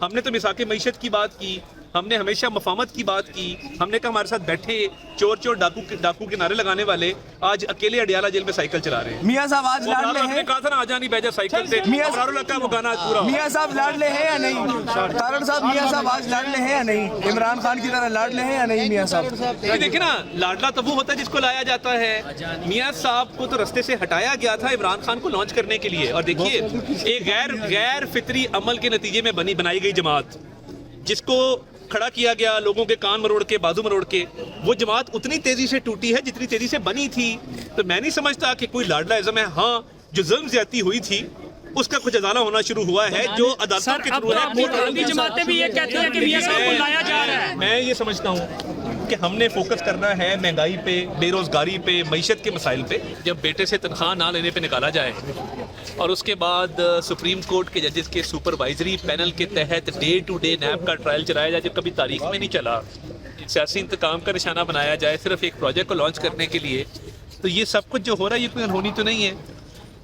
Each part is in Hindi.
हमने तो मिसाक मईशत की बात की, हमने हमेशा मफामत की बात की, हमने कहा हमारे साथ बैठे चोर चोर डाकू के नारे लगाने वाले आज अकेले अडियाला जेल में साइकिल चला रहे हैं। मियां साहब आज लाडले हैं, कहा था ना आजा नहीं बैजा साइकिल से, वो गाना पूरा। मियां साहब लाडले हैं या नहीं? तारण साहब मियां साहब आज लाडले हैं या नहीं? इमरान खान की तरह लाडले हैं या नहीं मियां साहब? देखिए ना, लाडला तो वो होता है जिसको लाया जाता है। मियां साहब को तो रास्ते से हटाया गया था इमरान खान को लॉन्च करने के लिए। और देखिए, एक गैर फितरी अमल के नतीजे में बनाई गई जमात, जिसको खड़ा किया गया लोगों के कान मरोड़ के, बाजू मरोड़ के, वो जमात उतनी तेजी से टूटी है जितनी तेजी से बनी थी। तो मैं नहीं समझता कि कोई लाडलाइज्म है। हाँ, जो जुल्म ज्यादती हुई थी उसका कुछ अदाला होना शुरू हुआ है, जो अदालतों के थ्रू है। जमातें भी ये कहती हैं कि मियां साहब को लाया जा रहा है। मैं ये समझता हूँ कि हमने फोकस करना है महंगाई पे, बेरोजगारी पे, मईशत के मसाइल पे। जब बेटे से तनख्वाह ना लेने पे निकाला जाए और उसके बाद सुप्रीम कोर्ट के जजेस के सुपरवाइजरी पैनल के तहत डे टू डे नैब का ट्रायल चलाया जाए, जो कभी तारीख में नहीं चला, सियासी इंतकाम का निशाना बनाया जाए सिर्फ एक प्रोजेक्ट को लॉन्च करने के लिए, तो ये सब कुछ जो हो रहा है ये कोई अनहोनी तो नहीं है।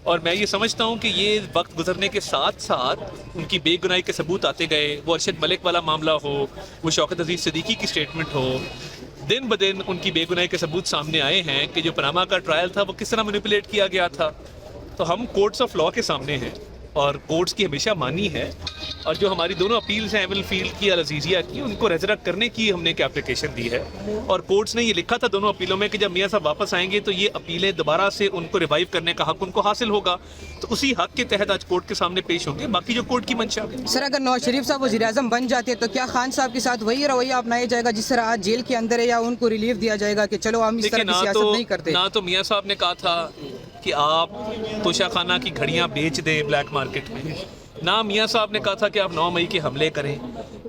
और मैं ये समझता हूँ कि ये वक्त गुजरने के साथ साथ उनकी बेगुनाही के सबूत आते गए। वो अरशद मलिक वाला मामला हो, वो शौकत अजीज सिद्दीकी की स्टेटमेंट हो, दिन ब दिन उनकी बेगुनाही के सबूत सामने आए हैं कि जो पनामा का ट्रायल था वो किस तरह मैनिपुलेट किया गया था। तो हम कोर्ट्स ऑफ लॉ के सामने हैं और कोर्ट्स की हमेशा मानी है। और जो हमारी दोनों अपील्स हैं, एविल फील्ड की और अजीजिया की, उनको रेजरेक्ट करने की हमने एक एप्लीकेशन दी है। और कोर्ट्स ने ये लिखा था दोनों अपीलों में कि जब मियां साहब वापस आएंगे तो ये अपीलें दोबारा से उनको रिवाइव करने का हक उनको हासिल होगा। तो उसी हक के तहत आज कोर्ट के सामने पेश होंगे, बाकी जो कोर्ट की मंशा है। सर, अगर नवाज शरीफ साहब वज़ीर-ए-आज़म बन जाते तो क्या खान साहब के साथ वही रवैया अपनाया जाएगा जिस तरह आज जेल के अंदर है, या उनको रिलीफ दिया जाएगा कि चलो हम इस तरह की सियासत नहीं करते? ना तो मियां साहब ने कहा था कि आप तोशाखाना की घड़ियां बेच दें ब्लैक मार्केट में, ना मियां साहब ने कहा था कि आप 9 मई के हमले करें,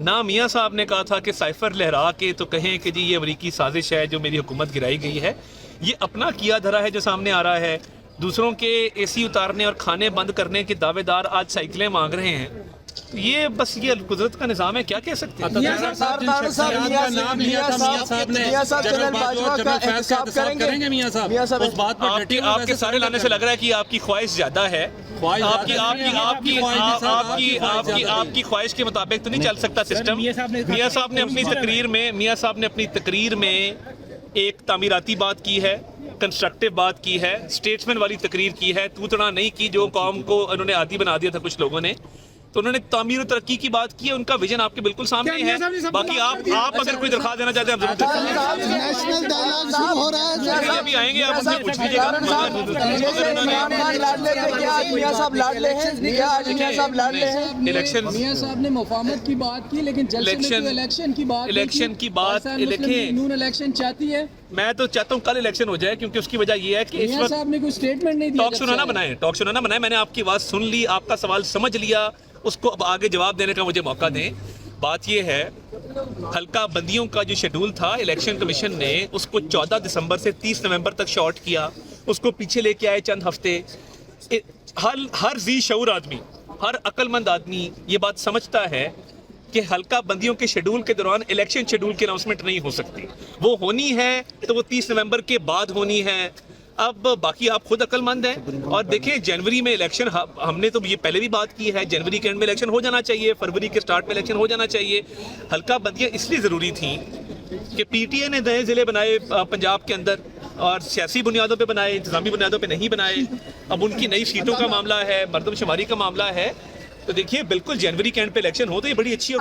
ना मियां साहब ने कहा था कि साइफर लहरा के तो कहें कि जी ये अमरीकी साजिश है जो मेरी हुकूमत गिराई गई है। ये अपना किया धरा है जो सामने आ रहा है। दूसरों के एसी उतारने और खाने बंद करने के दावेदार आज साइकिलें मांग रहे हैं। तो ये बस ये कुदरत का निज़ाम है, क्या कह सकते हैं। आपके सारे लाने से लग रहा है कि आपकी ख्वाहिश ज्यादा है। आपकी ख्वाहिश के मुताबिक तो नहीं चल सकता सिस्टम। मियां साहब ने अपनी तकरीर में एक तामीराती बात की है, कंस्ट्रक्टिव बात की है, स्टेट्समैन वाली तकरीर की है, तूतड़ा नहीं की जो कौम को उन्होंने आदी बना दिया था कुछ लोगों ने। तो उन्होंने तामीर और तरक्की की बात की है, उनका विजन आपके बिल्कुल सामने है। बाकी आप अगर कोई दरख्वास्त देना चाहते हैं नेशनल डायलॉग शुरू हो रहा है, अभी आएंगे, आप उनसे पूछ लीजिएगा। इलेक्शन मियां साहब ने मुफाहमत की बात की, लेकिन इलेक्शन की बात नून इलेक्शन चाहती है। मैं तो चाहता हूँ कल इलेक्शन हो जाए, क्योंकि उसकी वजह ये है कि इस वक्त साहब ने कोई स्टेटमेंट नहीं दिया। टॉक शो ना बनाए। मैंने आपकी बात सुन ली, आपका सवाल समझ लिया, उसको अब आगे जवाब देने का मुझे मौका दें। बात ये है, हल्का बंदियों का जो शेड्यूल था इलेक्शन कमीशन ने उसको 14 दिसंबर से 30 नवंबर तक शॉर्ट किया, उसको पीछे लेके आए चंद हफ्ते। हर जी शऊर आदमी, हर अक्लमंद आदमी ये बात समझता है कि हल्का बंदियों के शेड्यूल के दौरान इलेक्शन शेड्यूल की अनाउंसमेंट नहीं हो सकती। वो होनी है तो वो 30 नवंबर के बाद होनी है। अब बाकी आप खुद अक्लमंद हैं। और देखिए, जनवरी में इलेक्शन, हमने तो ये पहले भी बात की है, जनवरी के एंड में इलेक्शन हो जाना चाहिए, फरवरी के स्टार्ट में इलेक्शन हो जाना चाहिए। हल्का बंदियाँ इसलिए ज़रूरी थी कि PTI ने नए ज़िले बनाए पंजाब के अंदर, और सियासी बुनियादों पे बनाए, इंतजामी बुनियादों पे नहीं बनाए। अब उनकी नई सीटों का मामला है, मरदमशुमारी का मामला है। तो देखिए, बिल्कुल जनवरी के एंड पे इलेक्शन हो तो ये बड़ी अच्छी